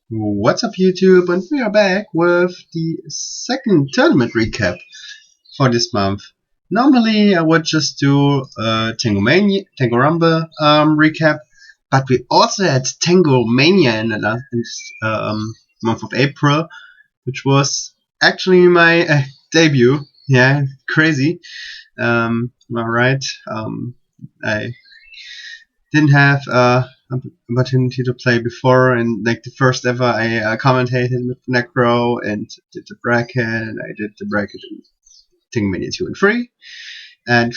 What's up, YouTube? And we are back with the second tournament recap for this month. Normally, I would just do a Tengumania recap, but we also had Tengumania in the last month of April, which was actually my debut. Yeah, crazy. Alright. I didn't have opportunity to play before, and like the first ever I commentated with Necro and did the bracket, and I did the bracket in Tengumania 2 and 3.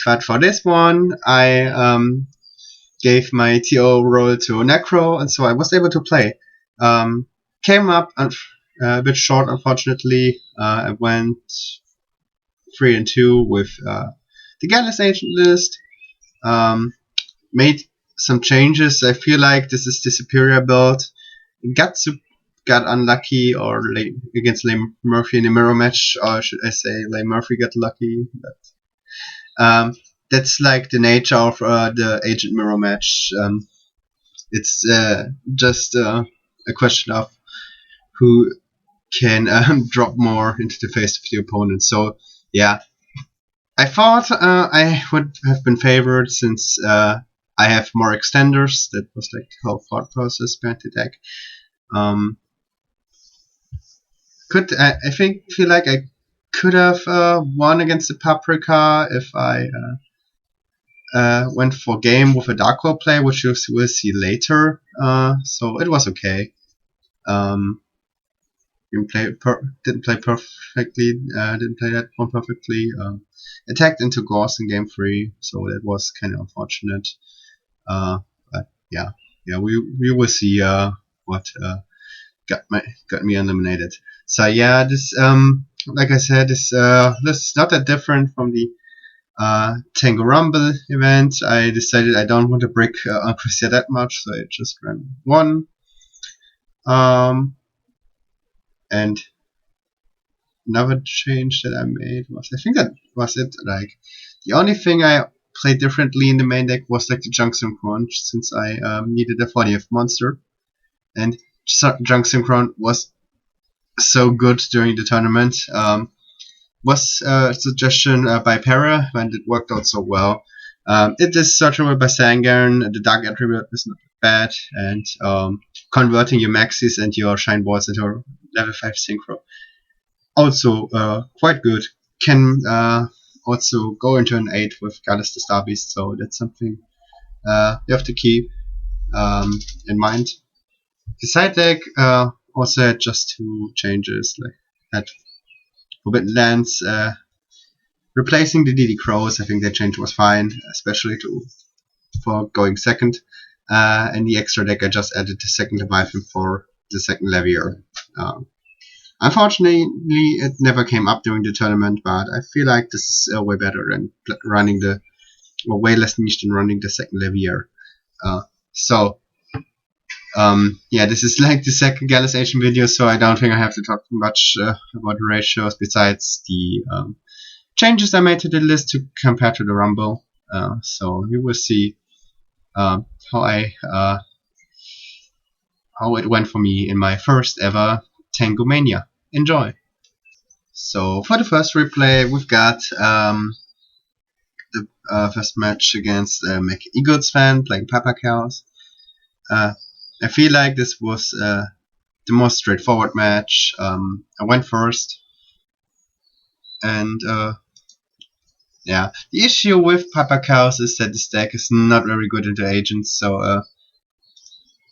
But for this one, I gave my TO role to Necro, and so I was able to play. Came up a bit short, unfortunately. I went 3 and 2 with the Gallis agent list. Made some changes. I feel like this is the superior build. Got unlucky against Lane Murphy in a mirror match, or should I say Lane Murphy got lucky. But that's like the nature of the agent mirror match. It's just a question of who can drop more into the face of the opponent. So yeah, I thought I would have been favored since I have more extenders. That was like the whole thought process behind the deck. I feel like I could have won against the Paprika if I went for game with a Dark Hole play, which you will see later. So it was okay. Didn't play perfectly. Didn't play that one perfectly. Attacked into Gauss in game 3, so that was kind of unfortunate. But yeah, we will see what got me eliminated. So yeah, this like I said, this is not that different from the Tango Rumble event. I decided I don't want to break Christia that much, so I just ran one. And another change that I made was, I think that was it. Like the only thing I played differently in the main deck was like the Junk Synchron, since I needed a 40th monster, and Junk Synchron was so good during the tournament. Was a suggestion by Para, and it worked out so well. It is searchable by Sangern. The Dark Attribute is not bad, and converting your Maxis and your Shine Balls into level 5 Synchro also quite good. Can also go into an 8 with Gallis the Star Beast, so that's something you have to keep in mind. The side deck also had just 2 changes, like had Forbidden Lands replacing the DD Crows. I think that change was fine, especially for going second. And the extra deck I just added the second Leviathan for the second Levier. Unfortunately, it never came up during the tournament, but I feel like this is way better than running way less niche than running the second Levier. Yeah, this is like the second Gallis Agent video, so I don't think I have to talk much about the ratios besides the changes I made to the list to compare to the Rumble. So you will see how it went for me in my first ever Tengumania. Enjoy! So for the first replay, we've got the first match against Mac Eagles fan playing Papa Cows. I feel like this was the most straightforward match. I went first, and yeah, the issue with Papa Cows is that this deck is not very good into agents, so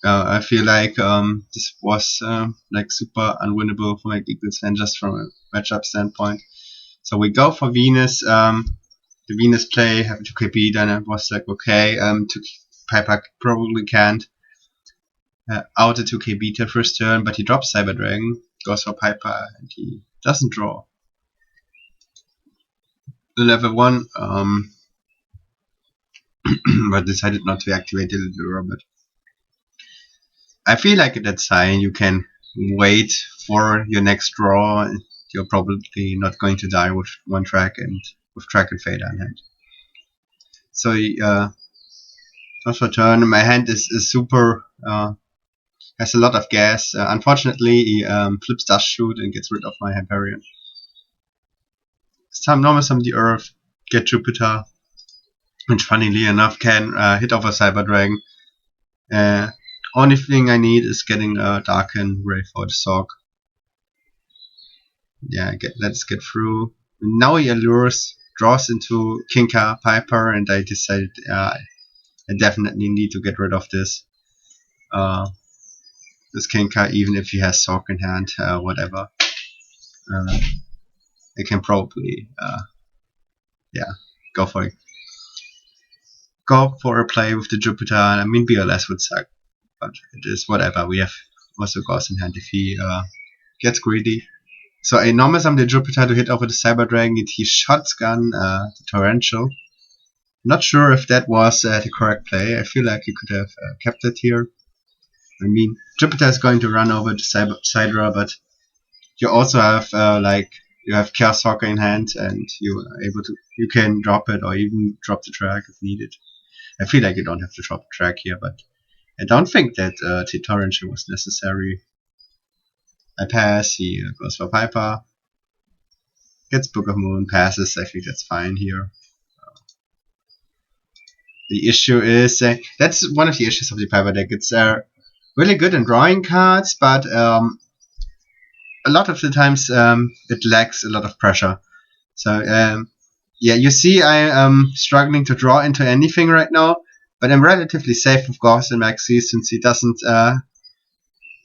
I feel like this was like super unwinnable for my Eagles fan just from a matchup standpoint. So we go for Venus. The Venus play having to KB, then it was like okay. To Piper probably can't out the 2k beta first turn, but he drops Cyber Dragon, goes for Piper, and he doesn't draw. The level 1, but decided not to activate the little robot. I feel like at that sign you can wait for your next draw. You're probably not going to die with one track and with track and fade on hand. So draws for turn. My hand is super Has a lot of gas. Unfortunately, he flips Shoot and gets rid of my Hyperion. Normal Summon the Earth, get Jupiter, which funnily enough can hit off a Cyber Dragon. Only thing I need is getting a Darken Ray for the Sork. Yeah, let's get through. Now he allures, draws into Kinka Piper, and I decided I definitely need to get rid of this. This Kinka, even if he has Sork in hand, whatever. I can probably, go for it. Go for a play with the Jupiter. I mean, BLS would suck, but it is whatever. We have also Gauss in hand if he gets greedy. So I normally summon the Jupiter to hit over the Cyber Dragon. He shotgun the Torrential. Not sure if that was the correct play. I feel like he could have kept it here. I mean, Jupiter is going to run over the Sidra, but you also have you have Chaos Stalker in hand, and you can drop it or even drop the track if needed. I feel like you don't have to drop the track here, but I don't think that the Torrential was necessary. I pass, he goes for Piper, gets Book of Moon, passes, I think that's fine here. The issue is, that's one of the issues of the Piper deck, it's really good in drawing cards, but a lot of the times it lacks a lot of pressure. So yeah, you see I am struggling to draw into anything right now, but I'm relatively safe with Gauss and Maxi since he doesn't,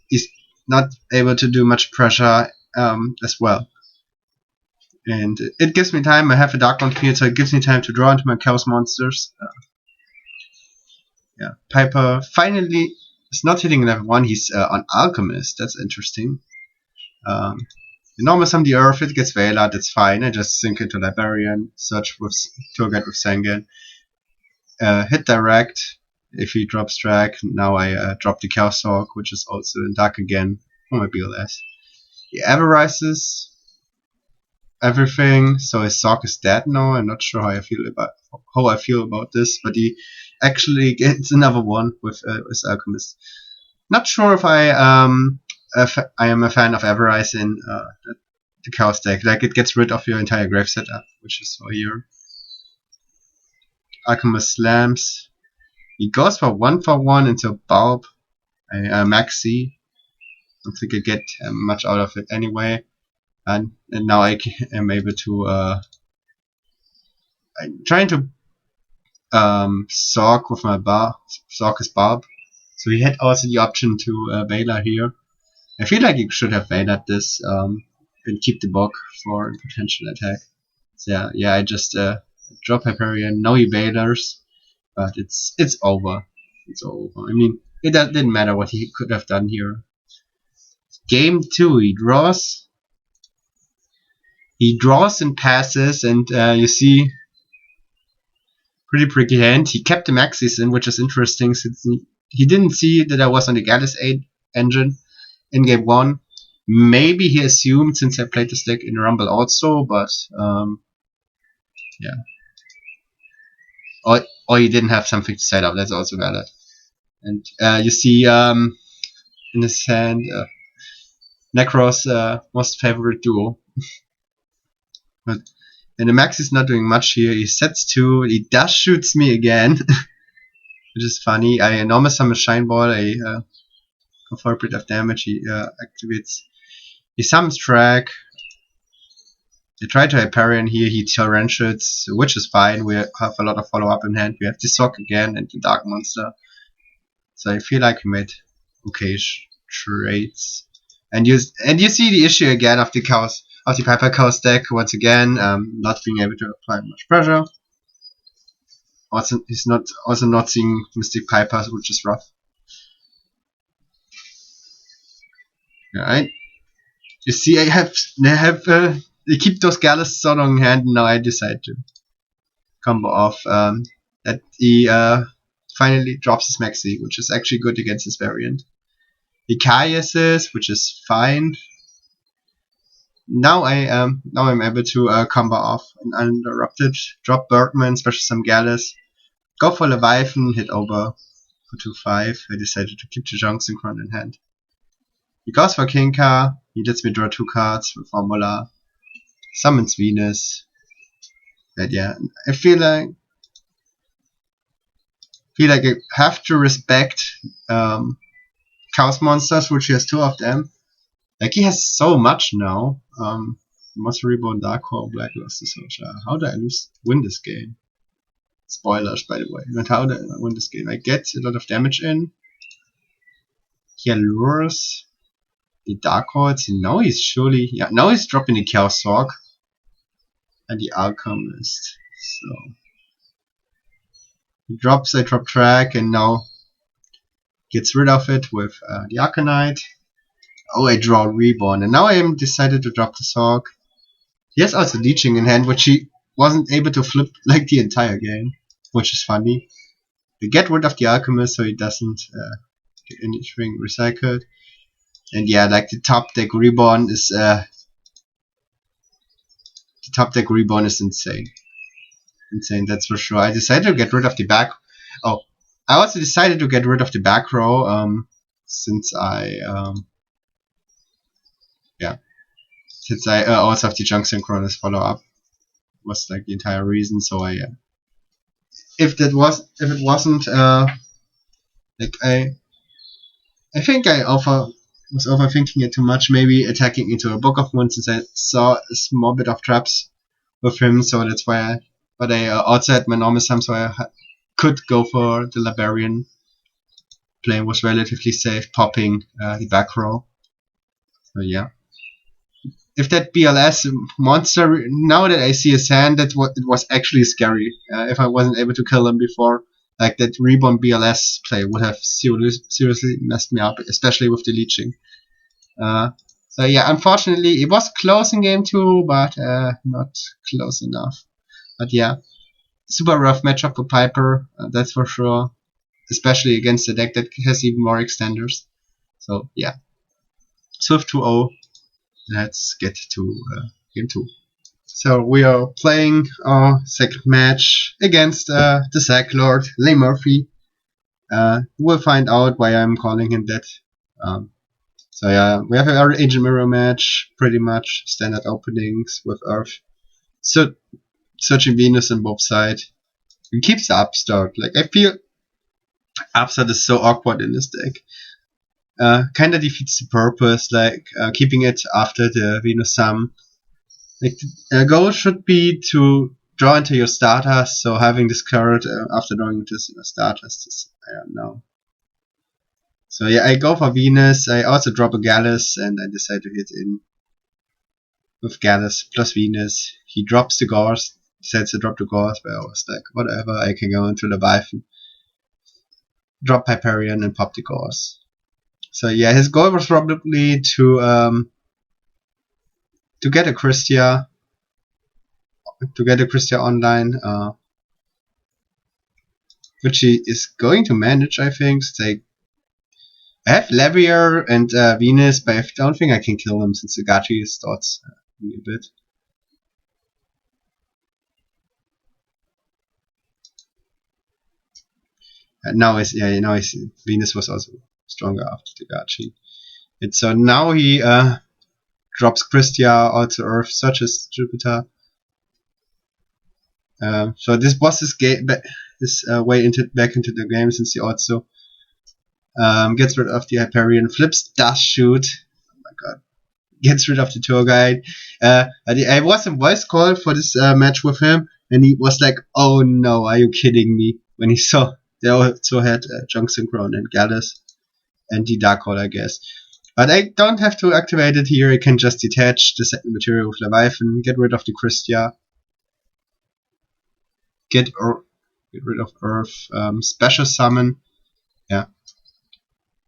he's not able to do much pressure as well. And it gives me time. I have a Dark One field, so it gives me time to draw into my Chaos monsters. Yeah, Piper finally is not hitting level 1. He's on Alchemist. That's interesting. Normally summon the Earth, it gets Vela, that's fine. I just sink into Librarian, search with Turgat with Sangan. Hit direct. If he drops track, now I drop the Chaos Hawk, which is also in Dark again for my BLS. He Avarices everything, so his Sork is dead now. I'm not sure how I feel about this, but he actually gets another one with Alchemist. Not sure if I am a fan of Avarice in the Chaos deck. Like, it gets rid of your entire grave setup, which is so here. Alchemist slams. He goes for 1/1 into Bulb. Maxi. I don't think I get much out of it anyway. And now I am able to I'm trying to Sork with my Sork is Barb. So he had also the option to Veiler here. I feel like you should have Veilered this and keep the book for a potential attack. So yeah, I just drop Hyperion, no Evaders, but it's over. It's over. I mean, it didn't matter what he could have done here. Game 2, he draws and passes, and you see, pretty tricky hand. He kept the Maxis in, which is interesting since he didn't see that I was on the Gallis 8 engine in game 1. Maybe he assumed since I played this deck in Rumble also, but yeah. Or he didn't have something to set up, that's also valid. And you see in his hand Necros most favorite duo. And the Max is not doing much here. He sets 2, he dash shoots me again, which is funny. I enormous summon Shine Ball, I go for a bit of damage, he activates. He summons Track. I try to Hyperion here, he Torrentials, which is fine. We have a lot of follow up in hand. We have the Sock again and the Dark Monster. So I feel like we made okay trades. And you see the issue again of the Chaos, of the Piper Chaos deck once again, not being able to apply much pressure. Also, he's not seeing Mystic Pipers, which is rough. Alright. You see, they keep those Gallis so long in hand, and now I decide to combo off that he finally drops his Maxi, which is actually good against this variant. He Kaiases, which is fine. Now I'm able to combo off an uninterrupted, drop Birdman, especially some Gallis, go for Leviathan, hit over for 2/5. I decided to keep the Junk Synchron in hand. He goes for Kinka. He lets me draw 2 cards with Formula. Summons Venus. But yeah, I feel like I have to respect Chaos Monsters, which he has 2 of them. Like, he has so much now. Monster Reborn, Dark Core, Black Luster Soldier. How do I win this game? Spoilers, by the way. Not how do I win this game. I get a lot of damage in. He allures the Dark Hordes. Now he's surely... Yeah, now he's dropping the Chaos Sork and the Alchemist. So... He drops, I drop track, and now gets rid of it with the Arcanite. Oh, I draw Reborn, and now I am decided to drop the Sork. He has also Leeching in hand, which he wasn't able to flip like the entire game, which is funny. We get rid of the Alchemist so he doesn't get anything recycled. And yeah, like the top deck Reborn is insane. Insane, that's for sure. I decided to get rid of the back. Oh, I also decided to get rid of the back row since I also have the Junk Synchron as follow up. Was like the entire reason. So if it wasn't like I think I was overthinking it too much, maybe attacking into a Book of Moon, since I saw a small bit of traps with him, so that's why but I also had my normal sum, so I could go for the Librarian. Playing was relatively safe, popping the back row. So yeah. If that BLS monster, now that I see his hand, it was actually scary. If I wasn't able to kill him before, like that Reborn BLS play would have seriously messed me up, especially with the leeching. So yeah, unfortunately, it was close in game 2, but not close enough. But yeah, super rough matchup for Piper, that's for sure. Especially against a deck that has even more extenders. So yeah, Swift 2-0. Let's get to game 2. So we are playing our second match against the Sack Lord, Leigh Murphy. We'll find out why I'm calling him that. So yeah, we have our Agent Mirror match, pretty much standard openings with Earth. So searching Venus on both sides. We keep the Upstart. Like, I feel Upstart is so awkward in this deck. Kinda defeats the purpose, like keeping it after the Venus sum. Like, the goal should be to draw into your starters, so having this card after drawing into your starters, I don't know. So yeah, I go for Venus, I also drop a Gallis, and I decide to hit in with Gallis plus Venus. He drops the Gauss, decides to drop the Gauss, but I was like, whatever, I can go into the Leviathan, drop Hyperion, and pop the Gauss. So yeah, his goal was probably to get a Christia, online, which he is going to manage, I think. I have Levier and Venus, but I don't think I can kill him since the Gachi starts me a bit. Now Venus was also stronger after the Gachi. And so now he drops Christia, also Earth, searches Jupiter. So this was his way back into the game, since he also gets rid of the Hyperion, flips Dust Shoot. Oh my god. Gets rid of the tour guide. I was a voice call for this match with him, and he was like, "Oh no, are you kidding me?" When he saw they also had Junk Synchron and Gallis and the Dark Hole, I guess. But I don't have to activate it here. I can just detach the second material with Leviathan, get rid of the Christia, get rid of Earth, special summon, yeah.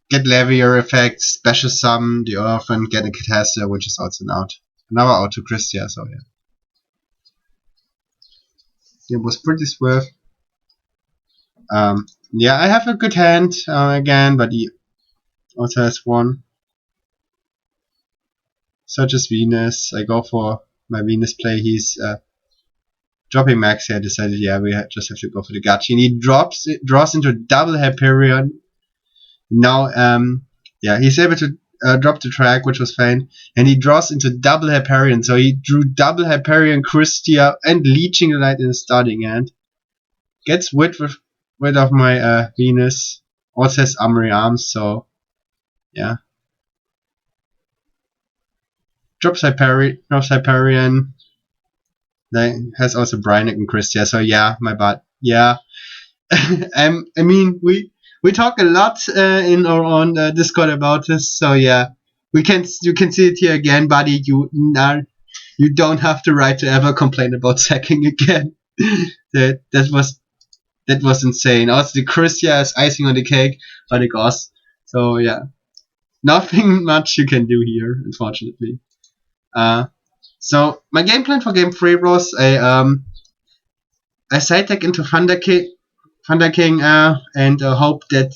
Get Levier effect, special summon the Earth, and get a Catassia, which is also another out to Christia, so yeah. It was pretty swift. Yeah, I have a good hand again, but he also has one. Such as Venus. I go for my Venus play. He's dropping Maxi, I decided, yeah, we just have to go for the Gachi. And he draws into a double Hyperion. Now, yeah, he's able to drop the track, which was fine. And he draws into double Hyperion. So he drew double Hyperion, Christia, and Leeching Light in the starting hand. Gets rid of my Venus. Also has Armory Arms, so yeah. Drops Hyperion. Then has also Brian and Christia, so yeah, my bad. Yeah. I mean, we talk a lot in or on Discord about this, so yeah. You can see it here again, buddy. You don't have the right to ever complain about sacking again. that was insane. Also, the Christia is icing on the cake by the Goss. So yeah, nothing much you can do here, unfortunately. So my game plan for game 3 was I side deck into Thunder King, and hope that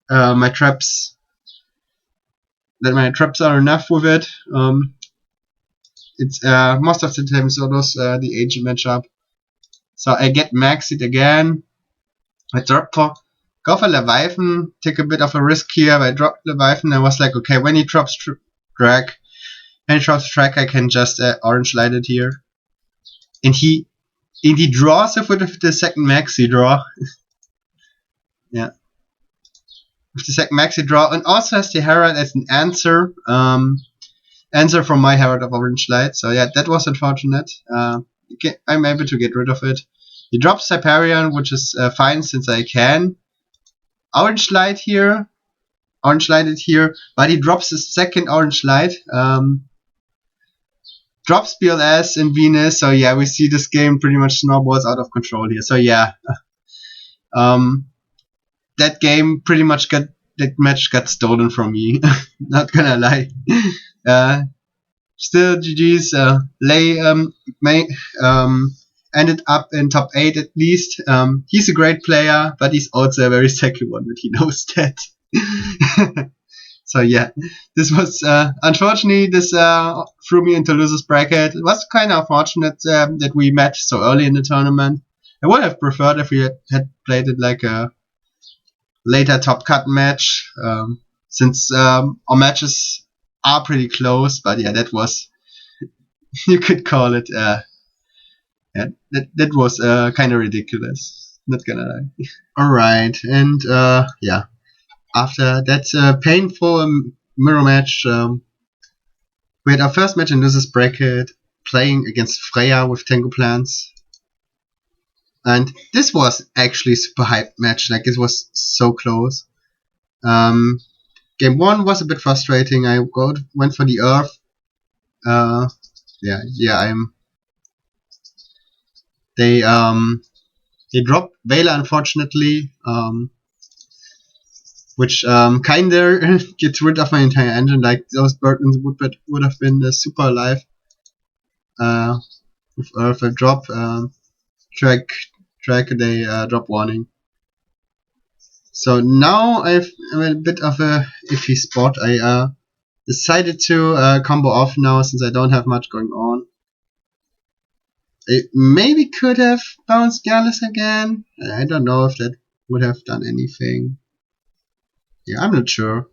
my traps are enough with it. It's most of the time solos the agent matchup. So I get Maxed again. I go for Leviathan, take a bit of a risk here. I dropped Leviathan. I was like, okay, when he drops track, I can just orange light it here. And he draws it with the second Maxi draw. Yeah. With the second Maxi draw, and also has the Herald as an answer. Answer from my Herald of Orange Light. So yeah, that was unfortunate. I'm able to get rid of it. He drops Hyperion, which is fine since I can. Orange Light here. Orange Lighted here. But he drops his second Orange Light. Drops BLS and Venus. So yeah, we see this game pretty much snowballs out of control here. So yeah. That game pretty much that match got stolen from me. Not gonna lie. Still GG's. Lay ended up in top 8 at least. He's a great player, but he's also a very second one, but he knows that. So yeah, this was unfortunately this threw me into losers bracket. It was kind of unfortunate that we met so early in the tournament. I would have preferred if we had played it like a later top cut match, since our matches are pretty close. But yeah, that was you could call it. Yeah, that was kind of ridiculous. Not gonna lie. All right, and yeah. After that painful mirror match, we had our first match in losers bracket, playing against Freya with Tango Plants. And this was actually a super hype match. Like, it was so close. Game 1 was a bit frustrating. I went for the Earth. They dropped Vela, unfortunately. Which kinda gets rid of my entire engine. Like, those burdens would have been super alive. With Earth, I drop track they drop warning. So now I'm in a bit of a iffy spot. I decided to combo off now since I don't have much going on. I maybe could have bounced Gallis again. I don't know if that would have done anything. Yeah, I'm not sure.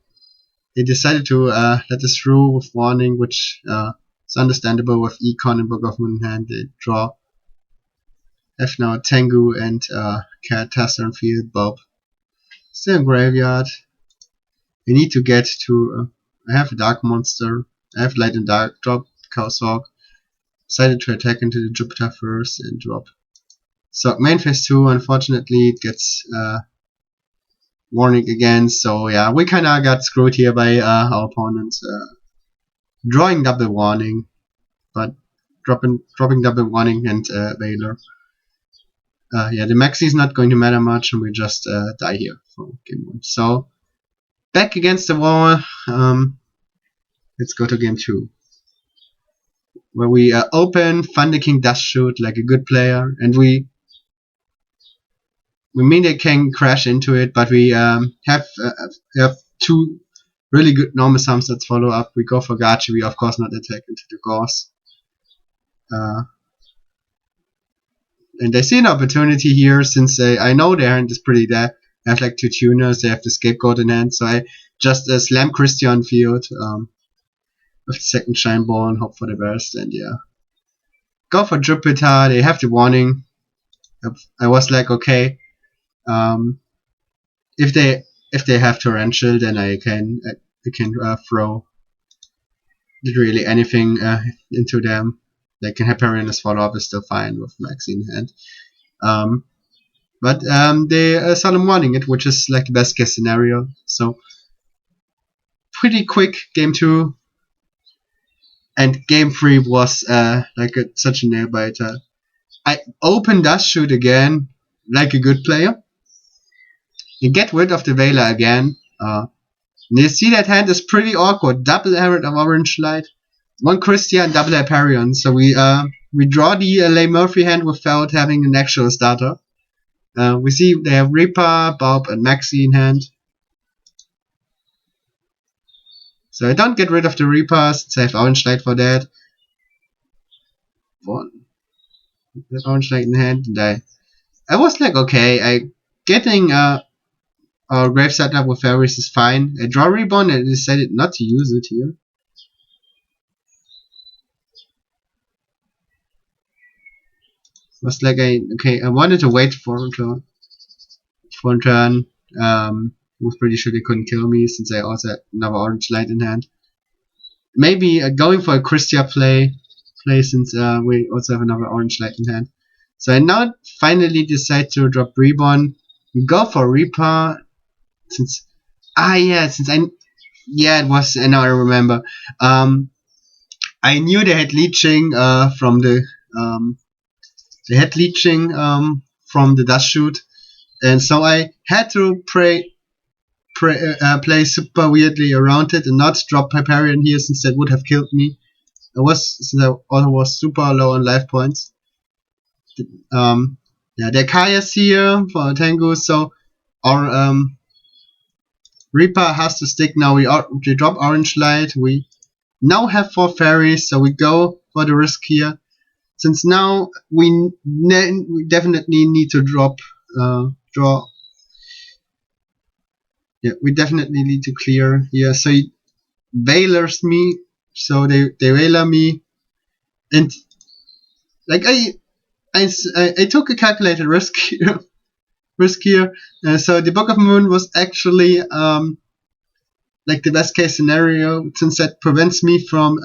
They decided to let us through with warning, which is understandable with Econ and Book of Moon in hand. They draw. Have now Tengu and Cat, Taster and Field, Bob. Still in graveyard. We need to get to. I have a Dark Monster. I have Light and Dark. Drop Chaos Hawk. Decided to attack into the Jupiter first and drop. So main phase 2, unfortunately, it gets warning again. So yeah, we kinda got screwed here by our opponents. Drawing double warning, but dropping double warning and Valor. Yeah, the maxi is not going to matter much, and we just die here for game 1. So back against the wall. Let's go to game 2, where we open Thunder King Dust Shoot like a good player, and we mean they can crash into it, but we have 2 really good normal sums that follow up. We go for Gachi. We of course not attack into the Gauss. And I see an opportunity here since I know their hand is pretty dead. They have like 2 tuners, they have the scapegoat in hand, so I just slam Christian field with the second Shine Ball and hope for the best, and yeah. Go for Jupiter, they have the warning. I was like, okay, if they have Torrential, then I can throw literally anything into them. Like Hyperion as follow-up is still fine with Maxi in hand. But they Solemn Warning it, which is like the best case scenario. So pretty quick game 2. And game 3 was such a nail biter. I open Dust Shoot again, like a good player. You get rid of the Veiler again. And you see that hand is pretty awkward. Double Herald of Orange Light, 1 Christian, double Hyperion. So we draw the Lay Murphy hand without having an actual starter. We see they have Reaper, Bob, and Maxi in hand. So I don't get rid of the Reaper since I have Orange Light for that. 1 Orange Light in hand, and I was like, okay, getting Grave Setup with Fairies is fine. I draw Reborn and I decided not to use it here. Was like I wanted to wait for a turn. Was pretty sure they couldn't kill me since I also had another Orange Light in hand. Maybe going for a Christia play since we also have another Orange Light in hand. So I now finally decide to drop Reborn, go for Reaper, since it was, and now I remember. I knew they had leeching from the from the Dust Shoot, and so I had to play super weirdly around it and not drop Hyperion here since that would have killed me. Since I also was super low on life points. There Kaya's here for Tengu, so our Reaper has to stick now. We drop Orange Light. We now have 4 fairies, so we go for the risk here. Since now we definitely need to draw. Yeah, we definitely need to clear here. So he Veilers me, so they Veiler me, and like I took a calculated risk here. So the Book of Moon was actually like the best case scenario, since that prevents me from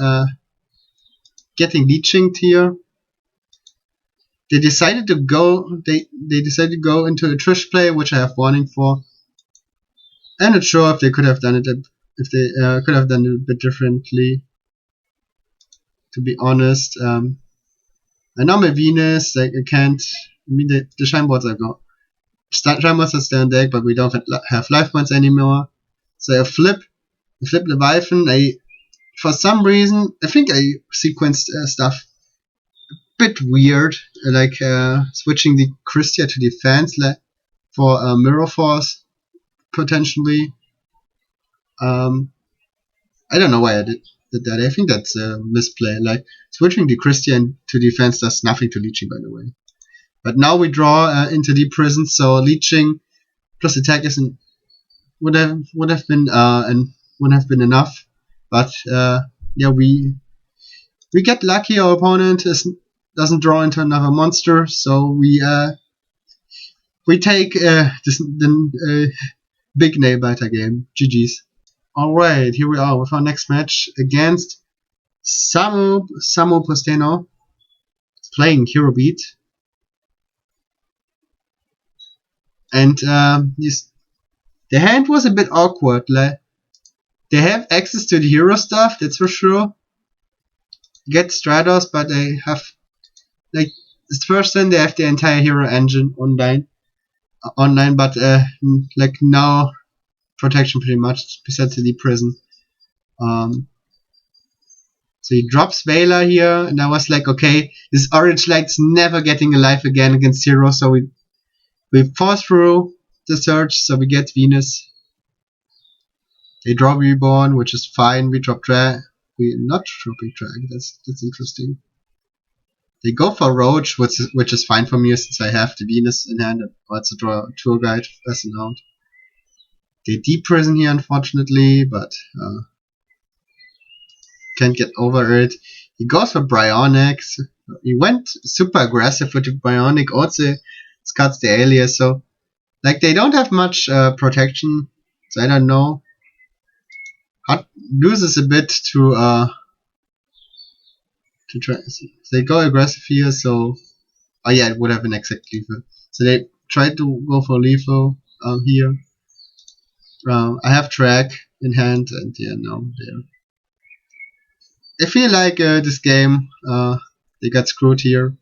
getting leeching here. They decided to go. They decided to go into a Trish play, which I have warning for. I'm not sure if they could have done it. If they could have done it a bit differently. To be honest, I know my Venus. Like I can't. I mean the Shine Boards are gone. Shine Boards are still in deck, but we don't have life points anymore. So I flip Leviathan. For some reason, I think I sequenced stuff bit weird, like switching the Christia to defense for Mirror Force potentially. I don't know why I did that. I think that's a misplay. Like switching the Christia to defense does nothing to leeching, by the way. But now we draw into the prison, so leeching plus attack would have been enough. But yeah, we get lucky. Our opponent doesn't draw into another monster, so we take the big nail-biter game. GG's. Alright, here we are with our next match against Samu Posteno, playing Hero Beat. And the hand was a bit awkward. Like, they have access to the hero stuff, that's for sure. Get Stratos, but they have, like, this first time they have the entire hero engine online, but like no protection pretty much besides the prison. So he drops Veiler here, and I was like, okay, this Orange Light's never getting alive again against hero, so we force through the search, so we get Venus. They draw Reborn, which is fine. We drop Drag. We're not dropping Drag. That's interesting. They go for Roach, which is fine for me since I have the Venus in hand and also draw a Tour Guide as an out. They deep prison here, unfortunately, but can't get over it. He goes for Bryonics. He went super aggressive with the Bryonic, also cuts the alias, so like they don't have much protection, so I don't know. Hot loses a bit to try. So they go aggressive here, so oh yeah, it would have been exact lethal. So they tried to go for lethal here. I have track in hand, and yeah, no, I feel like this game they got screwed here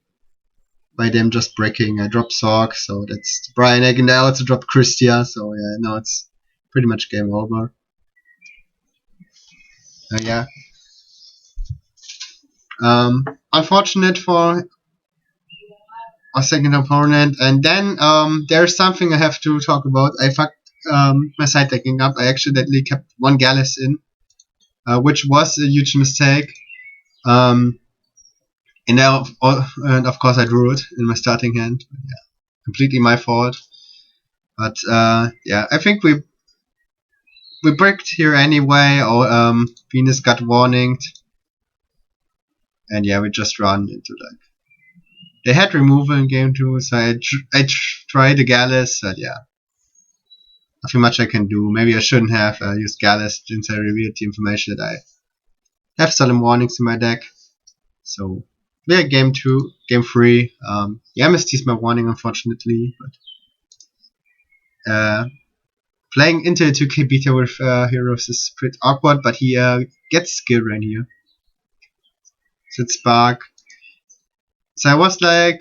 by them just breaking. I dropped Sorg, so that's Brian Egg, and I also dropped Christia, so yeah, no, it's pretty much game over. Yeah. Unfortunate for our second opponent, and then there's something I have to talk about. I fucked my side decking up. I accidentally kept one Gallis in, which was a huge mistake. And now, and of course, I drew it in my starting hand. Yeah, completely my fault. But yeah, I think we bricked here anyway. Or Venus got warninged, and yeah, we just run into like they had removal in game 2, so I tried the Gallis, but yeah, nothing much I can do. Maybe I shouldn't have used Gallis since I revealed the information that I have Solemn Warnings in my deck. So yeah, game 2, game 3. The MST is my warning, unfortunately, but playing into a 2k beta with heroes is pretty awkward, but he gets skill drain here. So it's Spark. So I was like,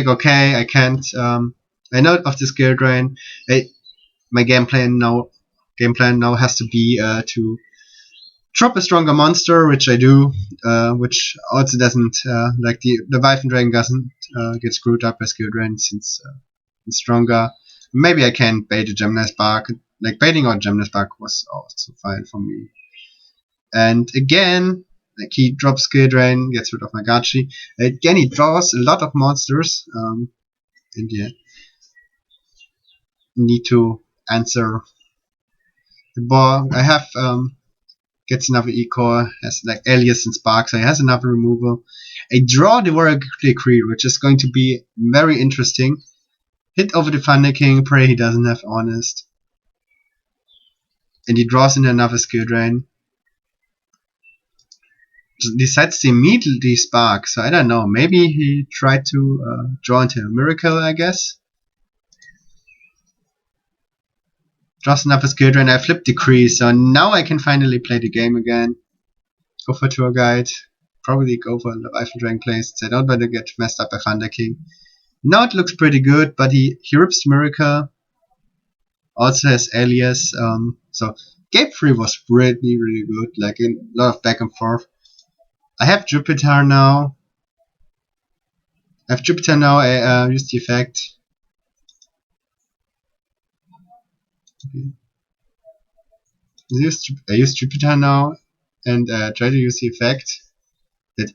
okay, I can't. I know of the skill drain. My game plan now has to be to drop a stronger monster, which I do, which also doesn't like the Wyvern Dragon doesn't get screwed up by skill drain since it's stronger. Maybe I can bait a Gemini Spark. Like baiting out Gemini Spark was also fine for me. And again, like he drops skill drain, gets rid of my Gachi. Again, he draws a lot of monsters. And yeah, need to answer the ball. I have gets another E-Core, has like Alias and Spark, so he has another removal. I draw the Warrior Decree, which is going to be very interesting. Hit over the Thunder King, pray he doesn't have Honest. And he draws in another skill drain. Decides to immediately Spark, so I don't know, maybe he tried to draw into a Miracle, I guess. Draws another skill drain, I flip Decree, so now I can finally play the game again. Go for Tour Guide, probably go for the Wyvern Dragon plays, I don't want to get messed up by Thunder King. Now it looks pretty good, but he rips Miracle. Also has Alias, so game 3 was really good, like a lot of back and forth. I have Jupiter now. I use the effect. Okay. I use Jupiter now and try to use the effect that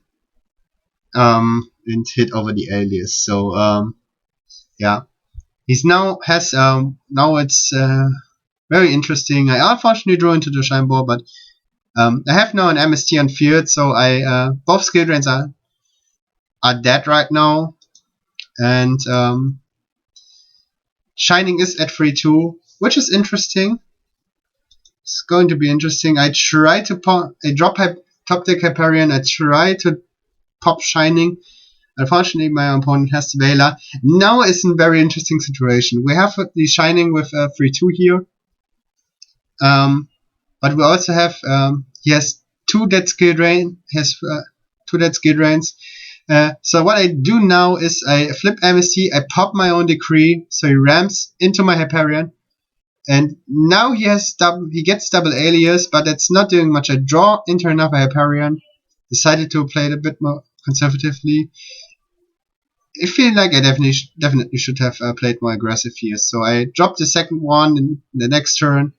and hit over the Alias. So yeah, he's now has now it's very interesting. I unfortunately drew into the Shine Ball, but I have now an MST on field, so I both skill drains are dead right now, and Shining is at 3-2, which is interesting. It's going to be interesting. I try to pop. I drop top deck Hyperion. I try to pop Shining. Unfortunately, my opponent has the Vela. Now it's a very interesting situation. We have the Shining with 3-2 here. But we also have he has 2 dead skill drain. Has 2 dead skill drains. So what I do now is I flip MST. I pop my own Decree, so he ramps into my Hyperion. And now he gets double Alias, but that's not doing much. I draw into another Hyperion. Decided to play it a bit more conservatively. I feel like I definitely should have played more aggressive here. So I dropped the second one in the next turn.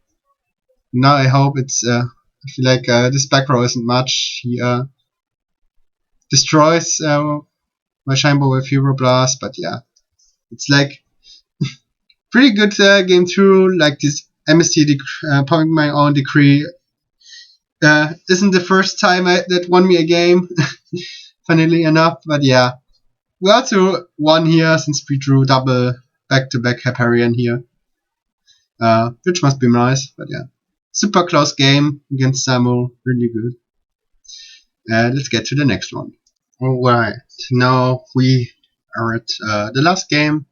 Now I hope it's. I feel like this back row isn't much. He destroys my Shinebow with Hero Blast, but yeah, it's like pretty good game through. Like this MST popping my own decree isn't the first time that won me a game, funnily enough, but yeah. We also won here since we drew double back-to-back Hyperion here, which must be nice, but yeah. Super close game against Samu, really good. Let's get to the next one. Alright, now we are at the last game.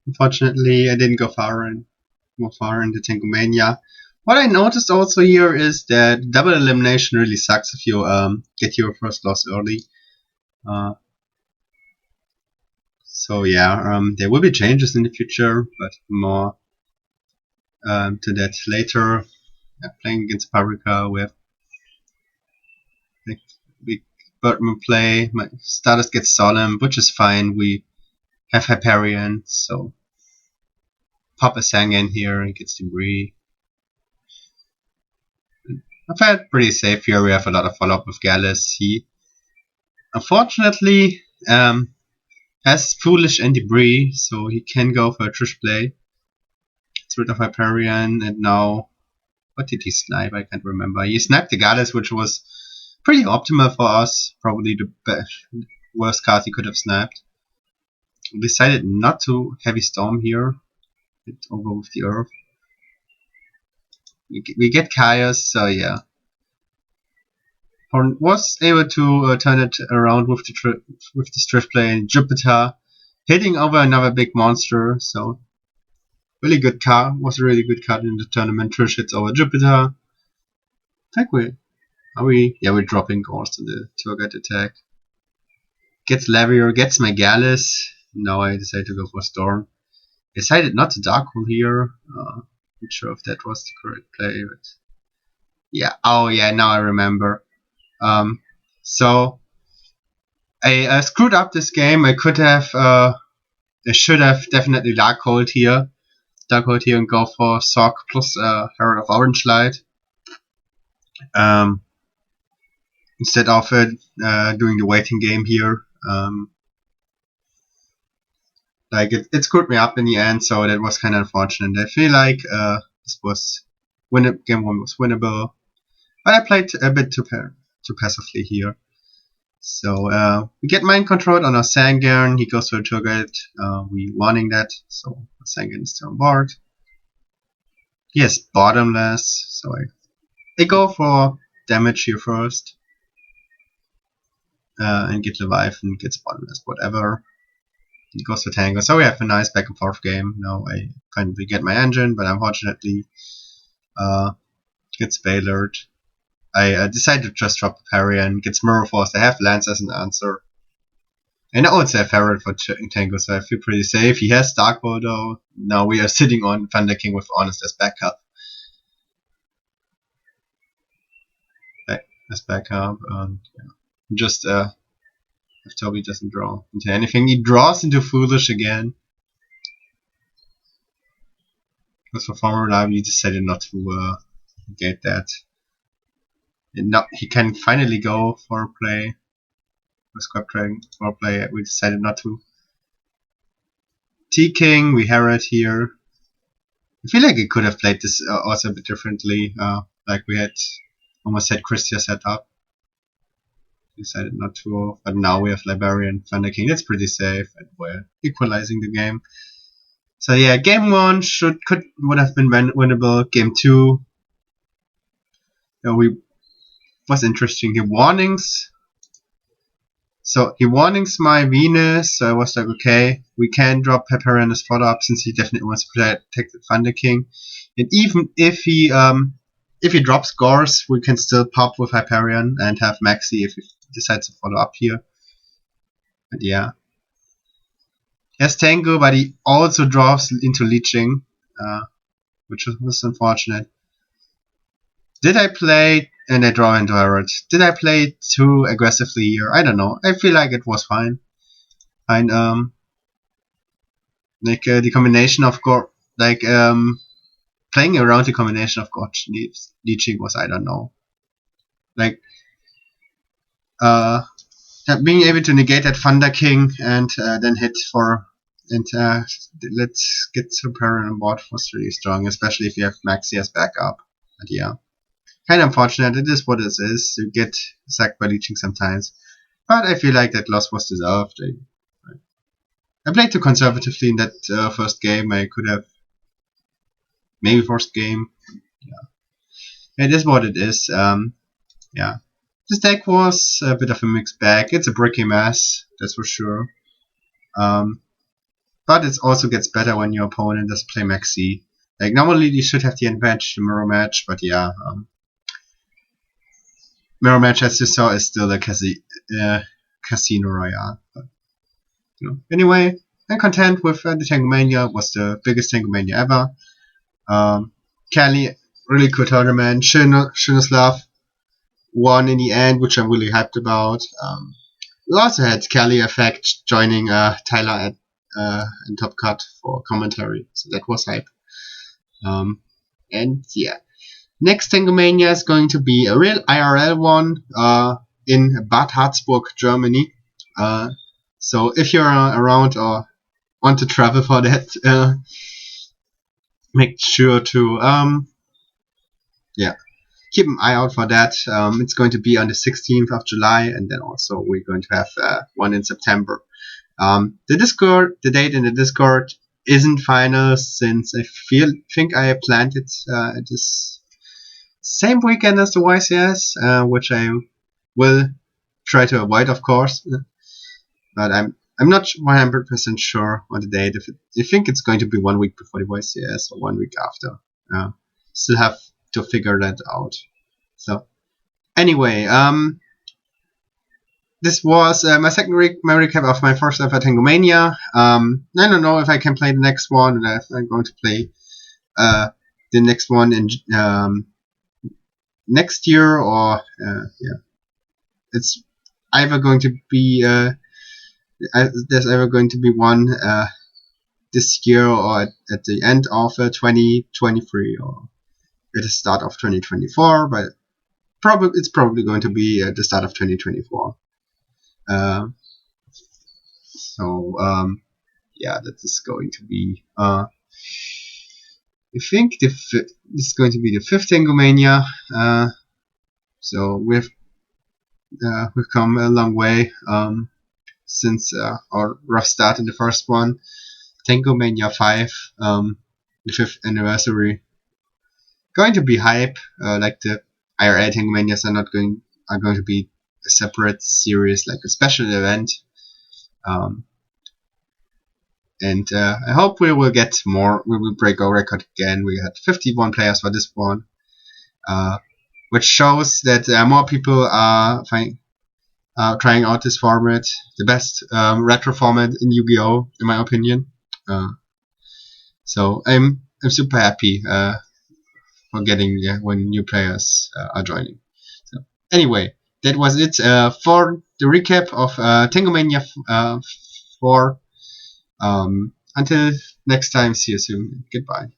Unfortunately, I didn't go more far in the Tengumania. What I noticed also here is that double elimination really sucks if you get your first loss early. So yeah, there will be changes in the future, but more to that later. Playing against Paprika, we have like big Birdman play. My starters get solemn, which is fine. We have Hyperion, so pop a Sangan here and gets debris. I felt pretty safe here. We have a lot of follow up with Gallis. He unfortunately has Foolish and Debris, so he can go for a Trish play. Gets rid of Hyperion, and now what did he snipe? I can't remember. He sniped the Gallis, which was pretty optimal for us. Probably the worst card he could have sniped. We decided not to Heavy Storm here. Hit over with the Earth. We get Chaos, so yeah. Horn was able to turn it around with the Drift play in Jupiter, hitting over another big monster. So really good card. Was a really good card in the tournament. Trish hits over Jupiter. I think we're dropping Ghost to the tour guide attack. Gets Lavier, gets my Gallis. Now I decide to go for Storm. Decided not to Dark Hole here. Not sure if that was the correct play, but yeah. Oh yeah, now I remember. So I screwed up this game. I should have definitely Dark Hold here. Dark Hold here and go for Sock plus Herald of Orange Light. Instead of doing the waiting game here. Like it screwed me up in the end, so that was kind of unfortunate. I feel like this was game 1 was winnable, but I played a bit too passively here. So we get mind controlled on our Sangan. He goes for a tour guide. We warning that, so Sangan is still on board. He has bottomless, so I go for damage here first, and get Leviathan, gets bottomless, whatever. He goes for Tango, so we have a nice back and forth game. Now I finally get my engine, but unfortunately gets Bailored. I decided to just drop Hyperion, gets Mirror Force. I have Lance as an answer. I know it's a Herald for Tango, so I feel pretty safe. He has Dark Ball though. Now we are sitting on Thunder King with Honest as backup. And yeah. Just if Toby doesn't draw into anything, he draws into Foolish again. Because for Farmer Live, he decided not to get that. And now he can finally go for a play. For Scrap Dragon for a play, we decided not to. T-King, we Herald here. I feel like we could have played this also a bit differently. Like we had almost had Christia set up. Decided not to, but now we have Librarian, Thunder King. That's pretty safe, and we're equalizing the game. So yeah, game 1 would have been winnable. Game 2, was interesting. He warnings. So he warnings my Venus. So I was like, okay, we can drop Hyperion as follow-up since he definitely wants to protect the Thunder King. And even if he drops Gors, we can still pop with Hyperion and have Maxi if he decides to follow up here. But yeah. He has Tango, but he also draws into Leeching, which was unfortunate. Did I play, and I draw into Herald, did I play too aggressively here? I don't know. I feel like it was fine. And the combination of playing around the combination of Gorge Leeching was, I don't know. Like being able to negate that Thunder King and then hit for and let's get Super on board was really strong, especially if you have Maxi as backup. But yeah, kind of unfortunate. It is what it is. You get sacked by leeching sometimes, but I feel like that loss was deserved. I played too conservatively in that first game. I could have maybe first game. Yeah, it is what it is. Yeah. This deck was a bit of a mixed bag. It's a bricky mess, that's for sure. But it also gets better when your opponent does play Maxi. Like, normally you should have the advantage to mirror match, but yeah. Mirror match, as you saw, is still a Casino Royale. But, anyway, I'm content with the Tengumania. Was the biggest Tengumania ever. Kelly, really cool tournament. Shinoslav won in the end, which I'm really hyped about. We also had Kelly Effect joining Tyler in Top Cut for commentary, so that was hype. And yeah, next Tengumania is going to be a real IRL one in Bad Harzburg, Germany. So if you're around or want to travel for that, make sure to keep an eye out for that. It's going to be on the 16th of July, and then also we're going to have one in September. The date in the Discord isn't final, since I think I planned it at this same weekend as the YCS, which I will try to avoid, of course. But I'm not 100% sure on the date. I think it's going to be 1 week before the YCS or 1 week after. Still have to figure that out. So anyway, this was my second recap of my first ever Tengumania. I don't know if I can play the next one, and if I'm going to play the next one in next year, or yeah, it's either going to be there's either going to be one this year or at the end of 2023 or at the start of 2024, but it's probably going to be at the start of 2024. Yeah, that is going to be I think this is going to be the 5th Tengumania. So we've come a long way since our rough start in the first one. Tengumania 5, the 5th anniversary. Going to be hype. Like the IRL Tengumanias are going to be a separate series, like a special event. And I hope we will get more. We will break our record again. We had 51 players for this one, which shows that more people are trying out this format, the best retro format in Yu-Gi-Oh, in my opinion. So I'm super happy for getting when new players are joining. So anyway, that was it for the recap of Tengumania 4. Until next time, see you soon. Goodbye.